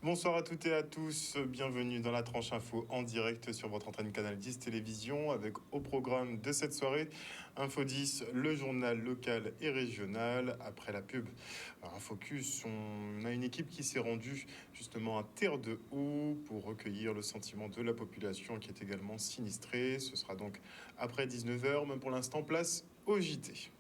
Bonsoir à toutes et à tous, bienvenue dans la tranche info en direct sur votre antenne Canal 10 Télévision avec au programme de cette soirée Info 10, le journal local et régional. Après la pub, un focus, on a une équipe qui s'est rendue justement à Terre de Haut pour recueillir le sentiment de la population qui est également sinistrée. Ce sera donc après 19h, mais pour l'instant place au JT.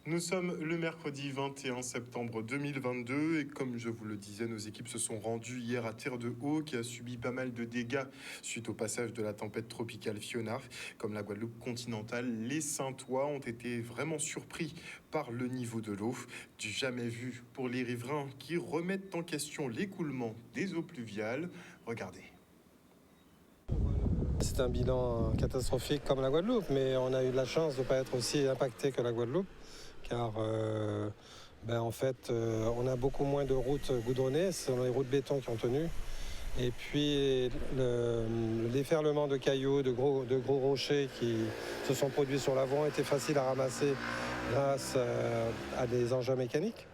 Nous sommes le mercredi 21 septembre 2022 et comme je vous le disais, nos équipes se sont rendues hier à Terre de Haut qui a subi pas mal de dégâts suite au passage de la tempête tropicale Fiona. Comme la Guadeloupe continentale, les Saintois ont été vraiment surpris par le niveau de l'eau, du jamais vu pour les riverains qui remettent en question l'écoulement des eaux pluviales. Regardez. C'est un bilan catastrophique comme la Guadeloupe, mais on a eu de la chance de ne pas être aussi impacté que la Guadeloupe, car en fait, on a beaucoup moins de routes goudronnées, ce sont les routes béton qui ont tenu. Et puis le déferlement de cailloux, de gros rochers qui se sont produits sur l'avant était facile à ramasser grâce à des engins mécaniques,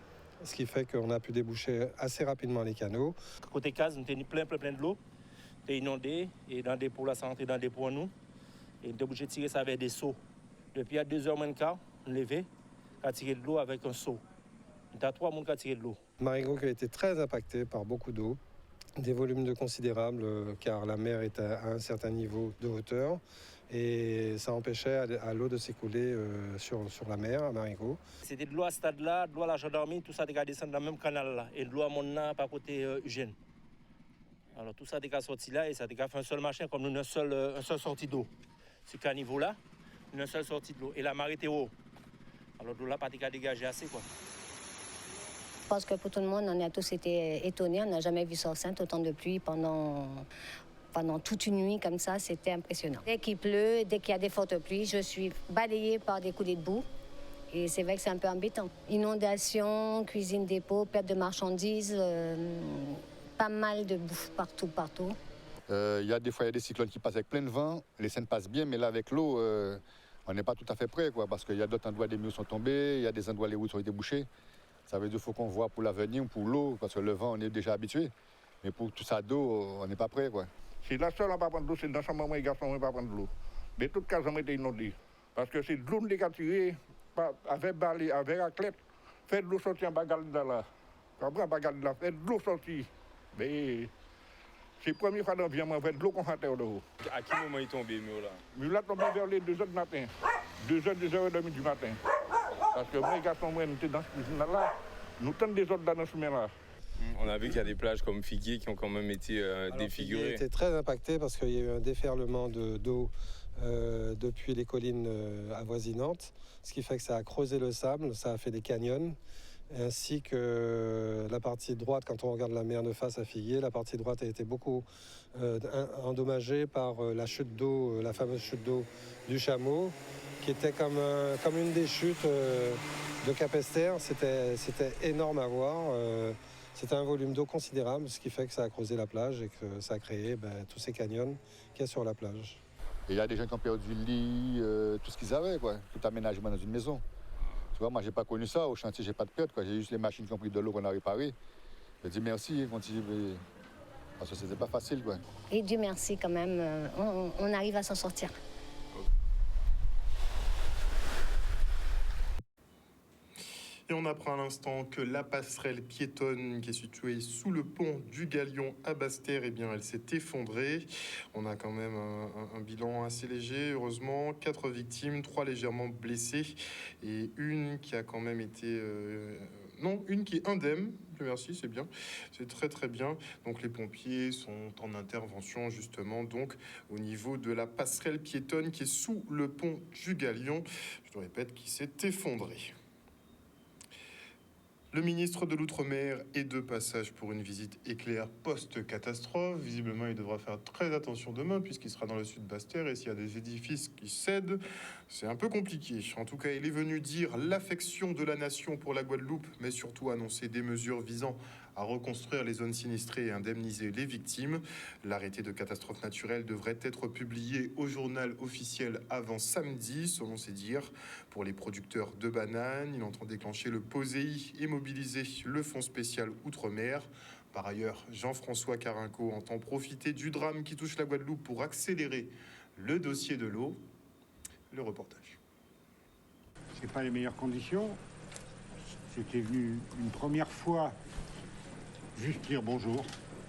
ce qui fait qu'on a pu déboucher assez rapidement les canaux. Côté case, nous avons plein de l'eau. T'es inondé et dans des pour là, ça rentre dans des pour nous. Et nous avons obligé de tirer ça avec des seaux. Depuis à 2h moins de quart, on levé, à tirer de l'eau avec un seau. Il y a 3 personnes qui ont tiré de l'eau. Marigot qui a été très impacté par beaucoup d'eau, des volumes de considérables, car la mer est à un certain niveau de hauteur. Et ça empêchait à l'eau de s'écouler sur la mer, à Marigot. C'était de l'eau à ce stade-là, de l'eau à la gendarmerie, tout ça a descendu dans le même canal là. Et de l'eau à mon nom, par côté Eugène. Alors tout ça a sorti là et ça a fait un seul machin comme nous, une seule sortie d'eau. Ce caniveau-là, une seule sortie de l'eau. Et la marée était haut. Alors de l'eau là, pas dégagé assez quoi. Je pense que pour tout le monde, on a tous été étonnés. On n'a jamais vu Saint autant de pluie pendant toute une nuit comme ça. C'était impressionnant. Dès qu'il pleut, dès qu'il y a des fortes pluies, je suis balayée par des coulées de boue. Et c'est vrai que c'est un peu embêtant. Inondations, cuisine dépôt, perte de marchandises, pas mal de bouffe partout. Il y a des fois des cyclones qui passent avec plein de vent. Les scènes passent bien, mais là avec l'eau, on n'est pas tout à fait prêt, quoi, parce qu'il y a d'autres endroits des murs sont tombés, il y a des endroits les routes ont été bouchées. Ça veut dire qu'il faut qu'on voit pour l'avenir, pour l'eau, parce que le vent, on est déjà habitué. Mais pour tout ça d'eau, on n'est pas prêt, quoi. Si la seule à ne pas prendre de l'eau, c'est dans sa maman et garçon, on ne va pas prendre de l'eau. Mais toutes les cases ont été inondées. Parce que c'est de l'eau qui a tiré, avec balai, avec raclette, fait de l'eau sortir en bagarre de là. Comprends, bagarre de là, fait de l'eau sortir. Mais c'est la première fois dans le on fait de l'eau qu'on fait de l'eau. À quel moment il est tombé, Mio là? Mio là tombé vers les 2h du matin. 2h30 du matin. Parce que moi et garçon, moi, nous étions dans ce cuisine-là. Nous tenons des autres dans ce chemin-là. On a vu qu'il y a des plages comme Figuier qui ont quand même été défigurées. Il était très impacté parce qu'il y a eu un déferlement d'eau depuis les collines avoisinantes, ce qui fait que ça a creusé le sable, ça a fait des canyons, ainsi que la partie droite, quand on regarde la mer de face à Figuier, la partie droite a été beaucoup endommagée par la chute d'eau, la fameuse chute d'eau du Chameau, qui était comme une des chutes de Capesterre. C'était énorme à voir. C'était un volume d'eau considérable, ce qui fait que ça a creusé la plage et que ça a créé tous ces canyons qu'il y a sur la plage. Et il y a des gens qui ont perdu le lit, tout ce qu'ils avaient, quoi, tout aménagement dans une maison. Tu vois, moi, j'ai pas connu ça. Au chantier, j'ai pas de perte, quoi. J'ai juste les machines qui ont pris de l'eau qu'on a réparées. Je dis merci, continue. Parce que c'était pas facile, quoi. Et Dieu merci quand même, on arrive à s'en sortir. Et on apprend à l'instant que la passerelle piétonne qui est située sous le pont du Galion à Basse-Terre, eh bien, elle s'est effondrée. On a quand même un bilan assez léger, heureusement. 4 victimes, 3 légèrement blessées et une qui a quand même été... une qui est indemne. Merci, c'est bien. C'est très très bien. Donc les pompiers sont en intervention justement donc au niveau de la passerelle piétonne qui est sous le pont du Galion. Je le répète, qui s'est effondrée. Le ministre de l'Outre-mer est de passage pour une visite éclair post-catastrophe. Visiblement, il devra faire très attention demain puisqu'il sera dans le sud Basse-Terre et s'il y a des édifices qui cèdent, c'est un peu compliqué. En tout cas, il est venu dire l'affection de la nation pour la Guadeloupe, mais surtout annoncer des mesures visant à reconstruire les zones sinistrées et indemniser les victimes. L'arrêté de catastrophe naturelle devrait être publié au journal officiel avant samedi, selon ses dires. Pour les producteurs de bananes, il entend déclencher le POSEI et mobiliser le Fonds spécial Outre-mer. Par ailleurs, Jean-François Carinco entend profiter du drame qui touche la Guadeloupe pour accélérer le dossier de l'eau. Le reportage. C'est pas les meilleures conditions. J'étais venu une première fois juste dire bonjour,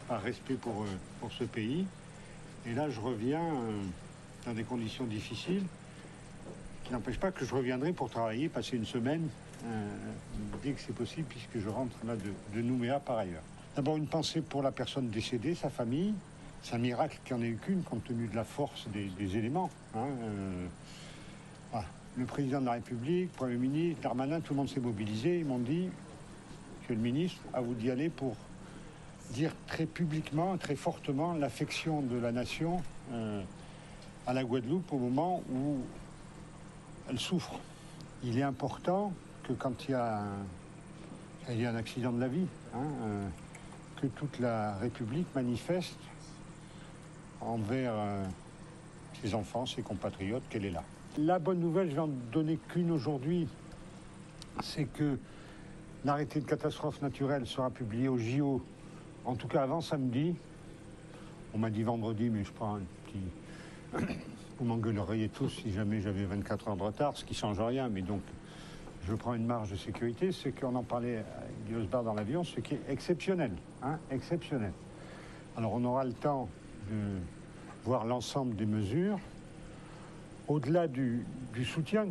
par respect pour ce pays. Et là, je reviens dans des conditions difficiles, qui n'empêchent pas que je reviendrai pour travailler, passer une semaine, dès que c'est possible, puisque je rentre là de Nouméa par ailleurs. D'abord, une pensée pour la personne décédée, sa famille. C'est un miracle qu'il n'y en ait eu qu'une, compte tenu de la force des éléments. Voilà. Le président de la République, le Premier ministre, Darmanin, tout le monde s'est mobilisé. Ils m'ont dit, Monsieur le ministre, à vous d'y aller pour dire très publiquement, très fortement l'affection de la nation à la Guadeloupe au moment où elle souffre. Il est important que quand il y a un accident de la vie, que toute la République manifeste envers ses enfants, ses compatriotes, qu'elle est là. La bonne nouvelle, je vais en donner qu'une aujourd'hui, c'est que l'arrêté de catastrophe naturelle sera publié au JO, en tout cas avant samedi. On m'a dit vendredi, mais je prends un petit... Vous m'engueuleriez tous si jamais j'avais 24 heures de retard, ce qui ne change rien, mais donc je prends une marge de sécurité. Ce qu'on en parlait avec Guy Osbar dans l'avion, ce qui est exceptionnel, exceptionnel. Alors on aura le temps de voir l'ensemble des mesures. Au-delà du soutien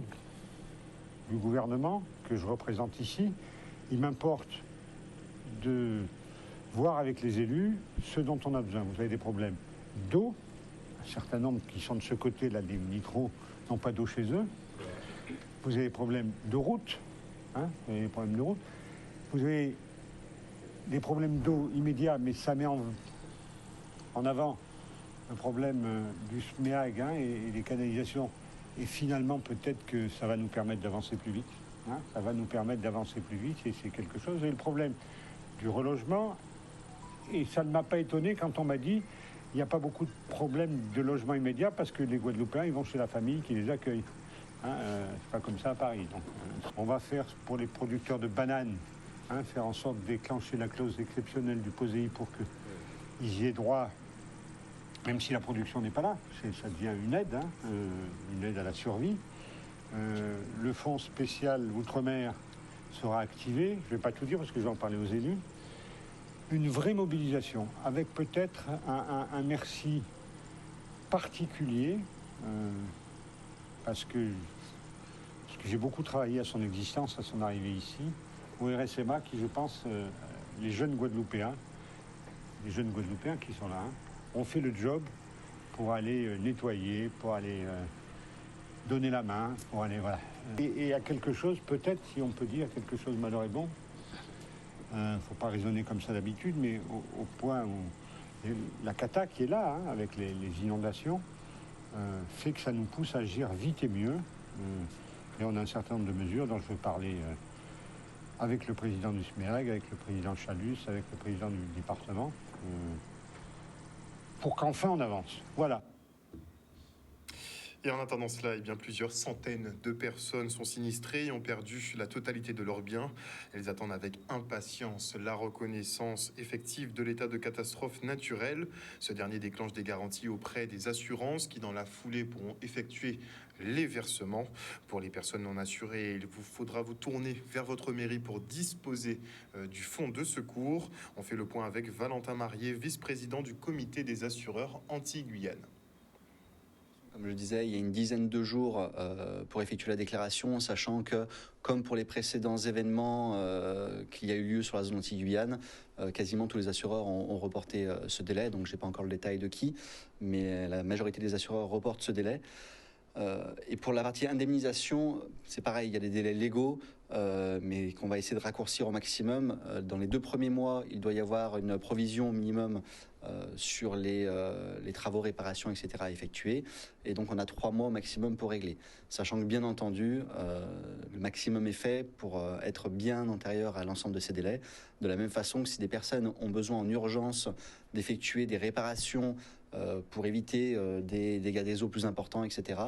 du gouvernement que je représente ici, il m'importe de voir avec les élus ce dont on a besoin. Vous avez des problèmes d'eau. Un certain nombre qui sont de ce côté-là, des nitros, n'ont pas d'eau chez eux. Vous avez des problèmes de route. Vous avez des problèmes de route. Vous avez des problèmes d'eau immédiats, mais ça met en avant le problème du SMEAG et des canalisations. Et finalement, peut-être que ça va nous permettre d'avancer plus vite. Ça va nous permettre d'avancer plus vite, et c'est quelque chose. Et le problème du relogement, et ça ne m'a pas étonné quand on m'a dit il n'y a pas beaucoup de problèmes de logement immédiat parce que les Guadeloupéens, ils vont chez la famille qui les accueille. C'est pas comme ça à Paris. Donc, on va faire pour les producteurs de bananes, faire en sorte de déclencher la clause exceptionnelle du POSEI pour qu'ils y aient droit, même si la production n'est pas là. Ça devient une aide à la survie. Le fonds spécial Outre-mer sera activé. Je ne vais pas tout dire parce que je vais en parler aux élus. Une vraie mobilisation, avec peut-être un merci particulier, parce que j'ai beaucoup travaillé à son existence, à son arrivée ici, au RSMA, qui, je pense, les jeunes Guadeloupéens qui sont là, ont fait le job pour aller nettoyer, pour aller donner la main, pour aller, voilà. Et à quelque chose, peut-être, si on peut dire quelque chose malheur est bon, faut pas raisonner comme ça d'habitude, mais au point où la cata qui est là, avec les inondations, fait que ça nous pousse à agir vite et mieux. Et on a un certain nombre de mesures dont je vais parler avec le président du SMEAG, avec le président Chalus, avec le président du département, pour qu'enfin on avance. Voilà. Et en attendant cela, plusieurs centaines de personnes sont sinistrées et ont perdu la totalité de leurs biens. Elles attendent avec impatience la reconnaissance effective de l'état de catastrophe naturelle. Ce dernier déclenche des garanties auprès des assurances qui, dans la foulée, pourront effectuer les versements. Pour les personnes non assurées, il vous faudra vous tourner vers votre mairie pour disposer du fonds de secours. On fait le point avec Valentin Marié, vice-président du comité des assureurs anti-Guyane. Comme je le disais, il y a une dizaine de jours pour effectuer la déclaration, sachant que, comme pour les précédents événements qu'il y a eu lieu sur la zone anti-Guyane, quasiment tous les assureurs ont reporté ce délai. Donc, je n'ai pas encore le détail de qui, mais la majorité des assureurs reportent ce délai. Et pour la partie indemnisation, c'est pareil, il y a des délais légaux, mais qu'on va essayer de raccourcir au maximum. Dans les 2 premiers mois, il doit y avoir une provision minimum sur les travaux, réparations, etc. à effectuer. Et donc, on a 3 mois au maximum pour régler. Sachant que, bien entendu, le maximum est fait pour être bien antérieur à l'ensemble de ces délais. De la même façon que si des personnes ont besoin en urgence d'effectuer des réparations pour éviter des dégâts des eaux plus importants, etc.,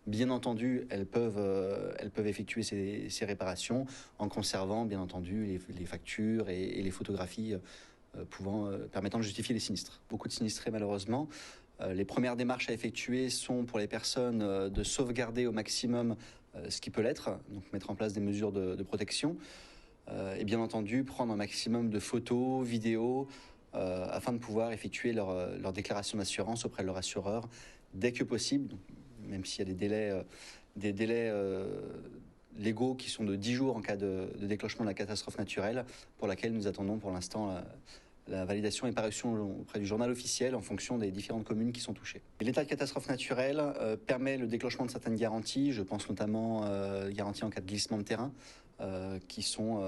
bien entendu, elles peuvent effectuer ces réparations en conservant, bien entendu, les factures et les photographies permettant de justifier les sinistres. Beaucoup de sinistrés, malheureusement. Les premières démarches à effectuer sont pour les personnes de sauvegarder au maximum ce qui peut l'être, donc mettre en place des mesures de protection et bien entendu prendre un maximum de photos, vidéos afin de pouvoir effectuer leur déclaration d'assurance auprès de leur assureur dès que possible, donc, même s'il y a des délais légaux qui sont de 10 jours en cas de déclenchement de la catastrophe naturelle, pour laquelle nous attendons pour l'instant la validation et parution auprès du journal officiel en fonction des différentes communes qui sont touchées. L'état de catastrophe naturelle permet le déclenchement de certaines garanties, je pense notamment garanties en cas de glissement de terrain, qui sont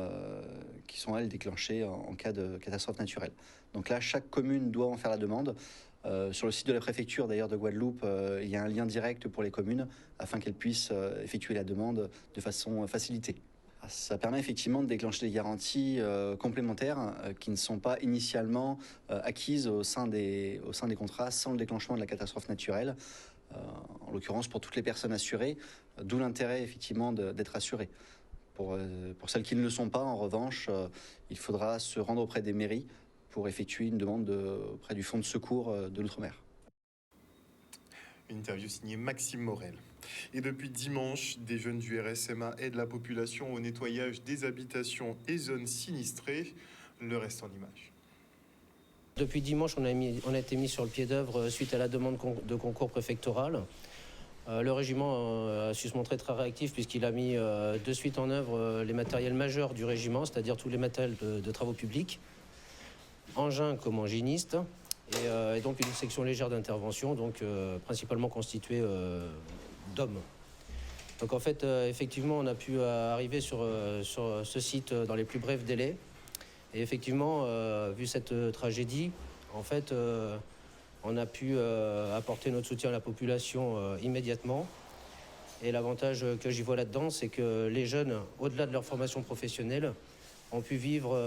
elles déclenchées en cas de catastrophe naturelle. Donc là, chaque commune doit en faire la demande. Sur le site de la préfecture d'ailleurs de Guadeloupe, il y a un lien direct pour les communes afin qu'elles puissent effectuer la demande de façon facilitée. Ça permet effectivement de déclencher des garanties complémentaires qui ne sont pas initialement acquises au sein des contrats sans le déclenchement de la catastrophe naturelle, en l'occurrence pour toutes les personnes assurées, d'où l'intérêt effectivement d'être assuré. Pour celles qui ne le sont pas, en revanche, il faudra se rendre auprès des mairies pour effectuer une demande auprès du Fonds de secours de l'Outre-mer. Une interview signée Maxime Morel. Et depuis dimanche, des jeunes du RSMA aident la population au nettoyage des habitations et zones sinistrées. Le reste en image. Depuis dimanche, on a été mis sur le pied d'œuvre suite à la demande de concours préfectoral. Le régiment a su se montrer très réactif puisqu'il a mis de suite en œuvre les matériels majeurs du régiment, c'est-à-dire tous les matériels de travaux publics, engins comme enginistes, et donc une section légère d'intervention, donc principalement constituée d'hommes. Donc en fait, effectivement, on a pu arriver sur ce site dans les plus brefs délais. Et effectivement, vu cette tragédie, en fait, on a pu apporter notre soutien à la population immédiatement. Et l'avantage que j'y vois là-dedans, c'est que les jeunes, au-delà de leur formation professionnelle, ont pu vivre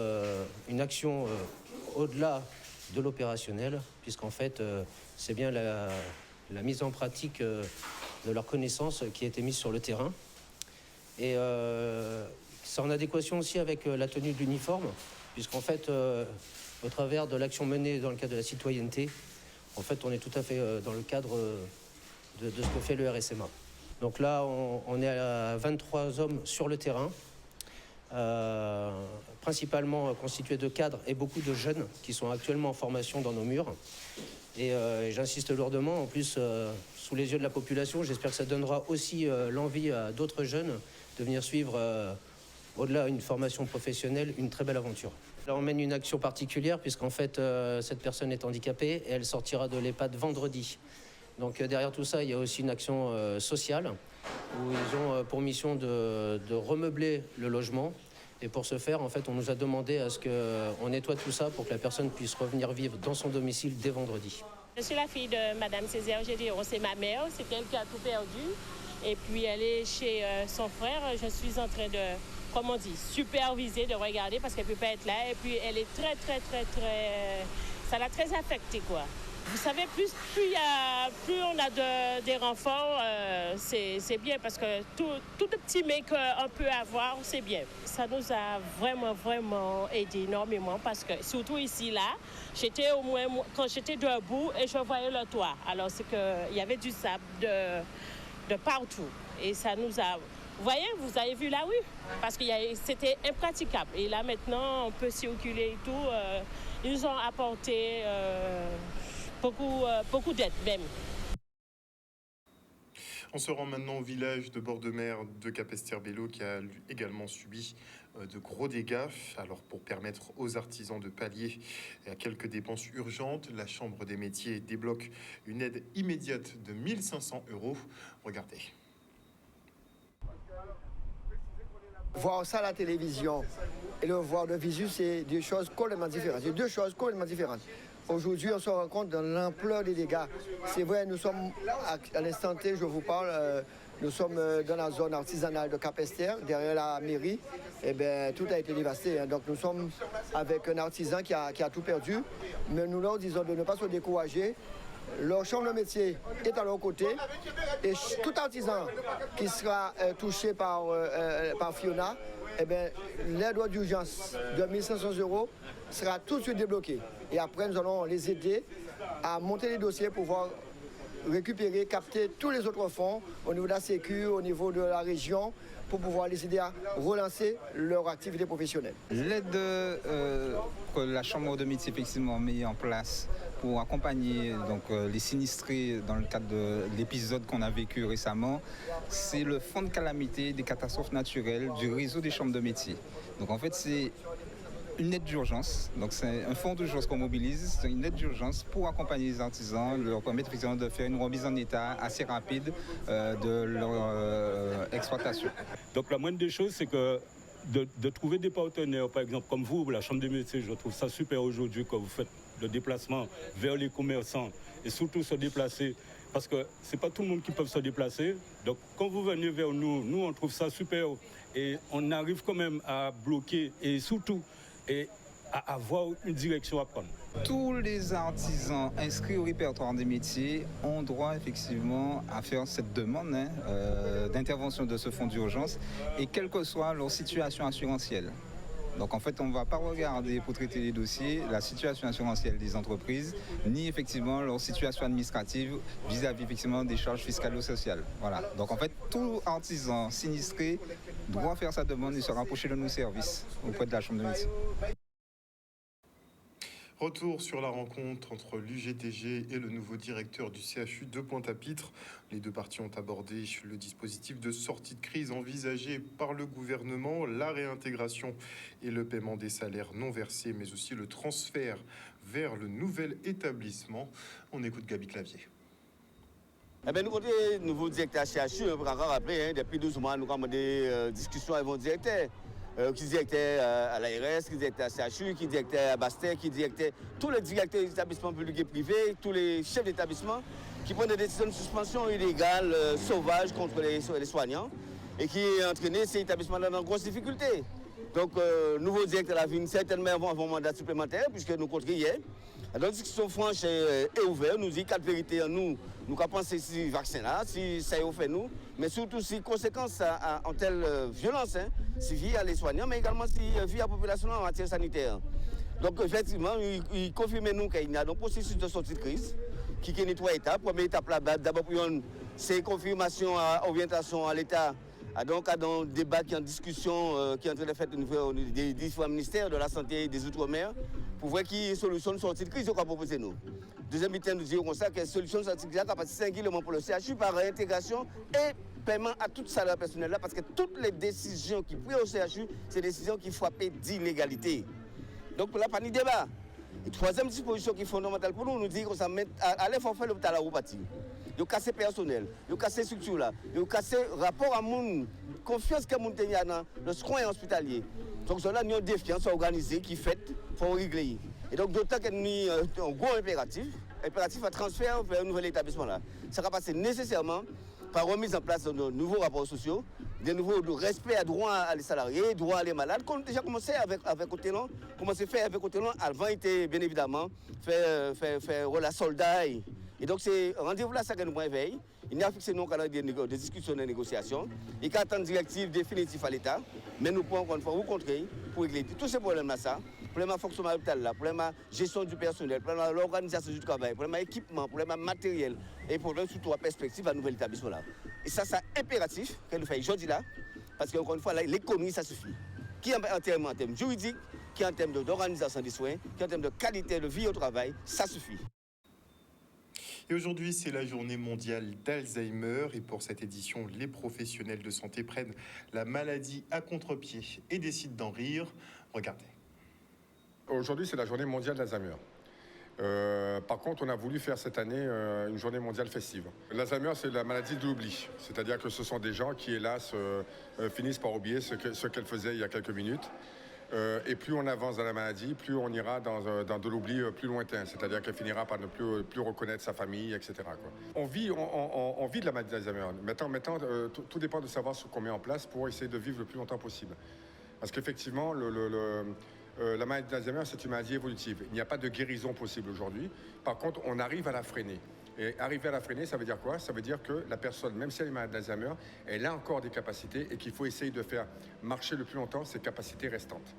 une action au-delà de l'opérationnel, puisqu'en fait, c'est bien la mise en pratique de leurs connaissances qui a été mise sur le terrain. Et c'est en adéquation aussi avec la tenue de l'uniforme, puisqu'en fait, au travers de l'action menée dans le cadre de la citoyenneté, en fait, on est tout à fait dans le cadre de ce que fait le RSMA. Donc là, on est à 23 hommes sur le terrain, principalement constitués de cadres et beaucoup de jeunes qui sont actuellement en formation dans nos murs. Et j'insiste lourdement, en plus, sous les yeux de la population, j'espère que ça donnera aussi l'envie à d'autres jeunes de venir suivre, au-delà d'une formation professionnelle, une très belle aventure. Là, on mène une action particulière puisqu'en fait, cette personne est handicapée et elle sortira de l'EHPAD vendredi. Donc derrière tout ça, il y a aussi une action sociale où ils ont pour mission de remeubler le logement. Et pour ce faire, en fait, on nous a demandé à ce qu'on nettoie tout ça pour que la personne puisse revenir vivre dans son domicile dès vendredi. Je suis la fille de Madame Césaire Gédéon, c'est ma mère, c'est elle qui a tout perdu. Et puis elle est chez son frère, je suis en train de, comme on dit, superviser, de regarder parce qu'elle ne peut pas être là. Et puis elle est très, ça l'a très affectée, quoi. Vous savez, plus on a des renforts, c'est bien parce que tout petit mec qu'on peut avoir, c'est bien. Ça nous a vraiment aidé énormément parce que, surtout ici, là, j'étais au moins, quand j'étais debout et je voyais le toit. Alors, c'est qu'il y avait du sable de partout et ça nous a... Vous voyez, vous avez vu la rue parce que c'était impraticable. Et là, maintenant, on peut circuler et tout. Ils nous ont apporté... beaucoup d'aide même. On se rend maintenant au village de bord de mer de Capesterre-Belle-Eau qui a également subi de gros dégâts. Alors pour permettre aux artisans de pallier à quelques dépenses urgentes, la Chambre des métiers débloque une aide immédiate de 1 500 €. Regardez. Voir ça à la télévision et le voir de visu, c'est deux choses complètement différentes. C'est deux choses complètement différentes. Aujourd'hui, on se rend compte de l'ampleur des dégâts. C'est vrai, nous sommes à l'instant T, je vous parle, Nous sommes dans la zone artisanale de Cap-Esther, derrière la mairie. Eh bien, tout a été dévasté. Donc nous sommes avec un artisan qui a tout perdu. Mais nous leur disons de ne pas se décourager. Leur chambre de métier est à leur côté. Et tout artisan qui sera touché par Fiona, eh bien, l'aide d'urgence de 1 500 € sera tout de suite débloquée. Et après, nous allons les aider à monter les dossiers pour pouvoir récupérer, capter tous les autres fonds au niveau de la Sécu, au niveau de la région, pour pouvoir les aider à relancer leur activité professionnelle. L'aide que la Chambre de métier effectivement met en place pour accompagner donc, les sinistrés dans le cadre de l'épisode qu'on a vécu récemment, c'est le fonds de calamité des catastrophes naturelles du réseau des chambres de métier. Donc en fait, c'est une aide d'urgence, donc c'est un fonds d'urgence qu'on mobilise, c'est une aide d'urgence pour accompagner les artisans, leur permettre effectivement de faire une remise en état assez rapide de leur exploitation. Donc la moindre des choses, c'est que de trouver des partenaires, par exemple comme vous, la Chambre des métiers, je trouve ça super aujourd'hui quand vous faites le déplacement vers les commerçants et surtout se déplacer, parce que c'est pas tout le monde qui peut se déplacer. Donc quand vous venez vers nous, on trouve ça super et on arrive quand même à bloquer et surtout et à avoir une direction à prendre. Tous les artisans inscrits au répertoire des métiers ont droit effectivement à faire cette demande d'intervention de ce fonds d'urgence et quelle que soit leur situation assurantielle. Donc en fait, on ne va pas regarder pour traiter les dossiers la situation assurantielle des entreprises, ni effectivement leur situation administrative vis-à-vis effectivement des charges fiscales ou sociales. Voilà. Donc en fait, tout artisan sinistré doit faire sa demande et se rapprocher de nos services auprès de la Chambre de métier. Retour sur la rencontre entre l'UGTG et le nouveau directeur du CHU de Pointe-à-Pitre. Les deux parties ont abordé le dispositif de sortie de crise envisagé par le gouvernement, la réintégration et le paiement des salaires non versés, mais aussi le transfert vers le nouvel établissement. On écoute Gabi Clavier. Eh bien, nous, côté nouveau directeur CHU, on peut encore rappeler, depuis 12 mois, nous avons des discussions avec mon directeur. Qui directait à l'ARS, qui directait à CHU, qui directait à Basse-Terre, qui directait tous les directeurs des établissements publics et privés, tous les chefs d'établissement qui prennent des décisions de suspension illégale, sauvage contre les soignants et qui entraînaient ces établissements dans de grosses difficultés. Donc, nouveau directeur de la ville, certainement avant un mandat supplémentaire, puisque nous comptons hier. La discussion franche est ouverte, nous dit quatre vérités en nous avons pensé si vaccin là, si ça y fait nous, mais surtout si conséquences en telle violence, si via les soignants, mais également si via la population en matière sanitaire. Donc effectivement, il confirme nous qu'il y a un processus de sortie de crise qui est trois étapes. Première étape là, d'abord c'est confirmation orientation à l'État. Donc, dans le débat qui est en discussion, qui est en train de faire au niveau des différents ministères de la Santé et des Outre-mer, pour voir qui est solution de sortie de crise qu'on va proposer nous. Deuxième item, nous disons comme ça que solution de sortie de crise est capacité singulièrement pour le CHU par réintégration et paiement à tout salaire personnel là, parce que toutes les décisions qui prennent au CHU, c'est des décisions qui frappent d'illégalité. Donc, là, pas de débat. Et troisième disposition qui est fondamentale pour nous, nous dit qu'on s'en met à l'effort faire l'hôpital à Roupati. Ils ont cassé personnel, ils ont cassé structure là, ils ont cassé rapport à mon confiance que mon tenu dans le soin hospitalier. Donc cela nous une défiance organisée qui fait pour régler. Et donc d'autant que nous avons un gros impératif à transfert vers un nouvel établissement là. Ça va passer nécessairement par remise en place de nouveaux rapports sociaux, de nouveaux respect à droit à les salariés, droit à les malades, qu'on a déjà commencé avec Otelon, commencé à faire avec Otelon, avant était bien évidemment faire la soldat. Et donc c'est rendez-vous là ça que nous prenons veille. Il n'y a fixé nos calendriers de discussion et de négociation. Il y a une directive définitive à l'État, mais nous pouvons encore une fois vous contrer pour régler tous ces problèmes-là, ça. Problème de fonctionnement de l'hôpital, problème de gestion du personnel, problème de l'organisation du travail, problème d'équipement, problème de matériel et problème surtout à perspective à nouvel établissement là. Et ça, c'est impératif que nous faisons aujourd'hui là, parce qu'encore une fois, l'économie, ça suffit. Qui en termes juridiques, qui en termes d'organisation des soins, qui en termes de qualité de vie au travail, ça suffit. Et aujourd'hui, c'est la journée mondiale d'Alzheimer. Et pour cette édition, les professionnels de santé prennent la maladie à contre-pied et décident d'en rire. Regardez. Aujourd'hui, c'est la journée mondiale d'Alzheimer. Par contre, on a voulu faire cette année une journée mondiale festive. L'Alzheimer, c'est la maladie de l'oubli. C'est-à-dire que ce sont des gens qui, hélas, finissent par oublier ce qu'elles faisaient il y a quelques minutes. Et plus on avance dans la maladie, plus on ira dans de l'oubli plus lointain. C'est-à-dire qu'elle finira par ne plus reconnaître sa famille, etc. quoi. On vit de la maladie d'Alzheimer. Maintenant tout dépend de savoir ce qu'on met en place pour essayer de vivre le plus longtemps possible. Parce qu'effectivement, la maladie d'Alzheimer, c'est une maladie évolutive. Il n'y a pas de guérison possible aujourd'hui. Par contre, on arrive à la freiner. Et arriver à la freiner, ça veut dire quoi? Ça veut dire que la personne, même si elle est malade d'Alzheimer, elle a encore des capacités et qu'il faut essayer de faire marcher le plus longtemps ces capacités restantes.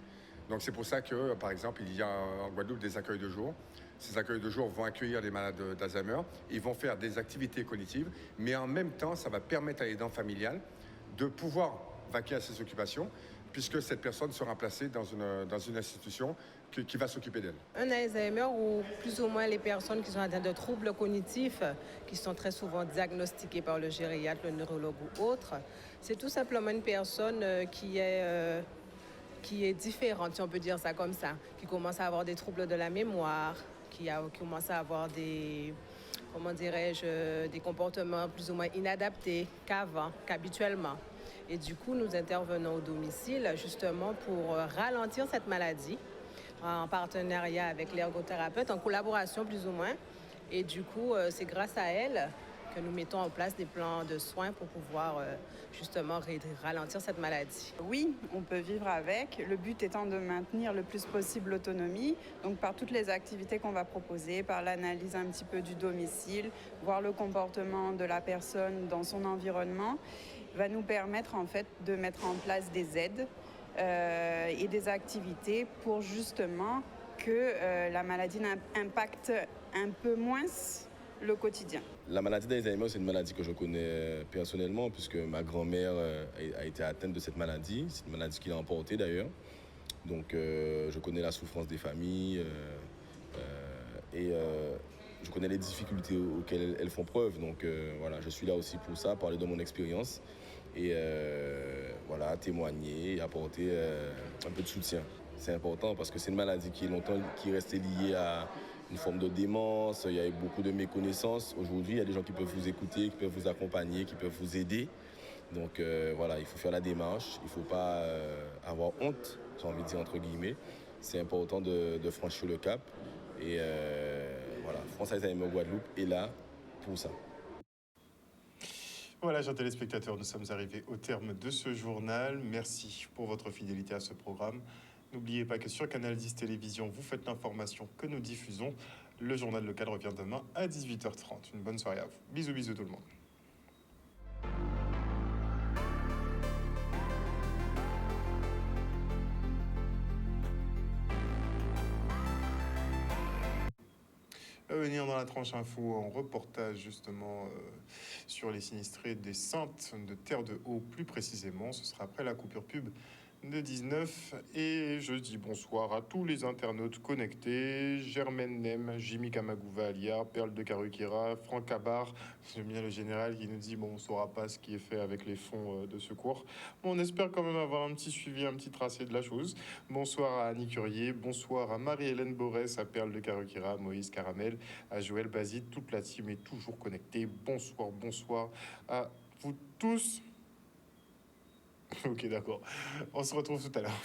Donc c'est pour ça que, par exemple, il y a en Guadeloupe des accueils de jour. Ces accueils de jour vont accueillir les malades d'Alzheimer. Ils vont faire des activités cognitives, mais en même temps, ça va permettre à l'aidant familial de pouvoir vaquer à ses occupations, puisque cette personne sera placée dans une institution qui va s'occuper d'elle. Un Alzheimer ou plus ou moins les personnes qui sont atteintes de troubles cognitifs, qui sont très souvent diagnostiquées par le gériatre, le neurologue ou autre, c'est tout simplement une personne qui est différente, si on peut dire ça comme ça, qui commence à avoir des troubles de la mémoire, qui commence à avoir des comportements plus ou moins inadaptés qu'habituellement. Et du coup, nous intervenons au domicile justement pour ralentir cette maladie en partenariat avec l'ergothérapeute, en collaboration plus ou moins. Et du coup, c'est grâce à elle que nous mettons en place des plans de soins pour pouvoir justement ralentir cette maladie. Oui, on peut vivre avec, le but étant de maintenir le plus possible l'autonomie, donc par toutes les activités qu'on va proposer, par l'analyse un petit peu du domicile, voir le comportement de la personne dans son environnement, va nous permettre en fait de mettre en place des aides et des activités pour justement que la maladie impacte un peu moins le quotidien. La maladie d'Alzheimer, c'est une maladie que je connais personnellement puisque ma grand-mère a été atteinte de cette maladie. C'est une maladie qu'il a emportée d'ailleurs. Donc je connais la souffrance des familles et je connais les difficultés auxquelles elles font preuve. Donc voilà, je suis là aussi pour ça, parler de mon expérience et voilà, témoigner et apporter un peu de soutien. C'est important parce que c'est une maladie qui est restée liée à une forme de démence, il y a eu beaucoup de méconnaissances. Aujourd'hui, il y a des gens qui peuvent vous écouter, qui peuvent vous accompagner, qui peuvent vous aider. Donc voilà, il faut faire la démarche, il ne faut pas avoir honte, j'ai envie de dire entre guillemets. C'est important de franchir le cap. Et voilà, France Alzheimer Guadeloupe est là pour ça. Voilà, chers téléspectateurs, nous sommes arrivés au terme de ce journal. Merci pour votre fidélité à ce programme. N'oubliez pas que sur Canal 10 Télévision, vous faites l'information que nous diffusons. Le journal local revient demain à 18h30. Une bonne soirée à vous. Bisous, bisous tout le monde. À venir dans la tranche info en reportage justement sur les sinistrés des Saintes de Terre de Haut plus précisément. Ce sera après la coupure pub de 19 et je dis bonsoir à tous les internautes connectés. Germaine Nem, Jimmy Kamagouva Alia, Perle de Karukira, Franck Abar, j'aime bien le général qui nous dit bon, on saura pas ce qui est fait avec les fonds de secours. Bon, on espère quand même avoir un petit suivi, un petit tracé de la chose. Bonsoir à Annie Curier, bonsoir à Marie-Hélène Borès, à Perle de Karukira, Moïse Caramel, à Joël Bazid, toute la team est toujours connectée. Bonsoir à vous tous. Ok, d'accord. On se retrouve tout à l'heure.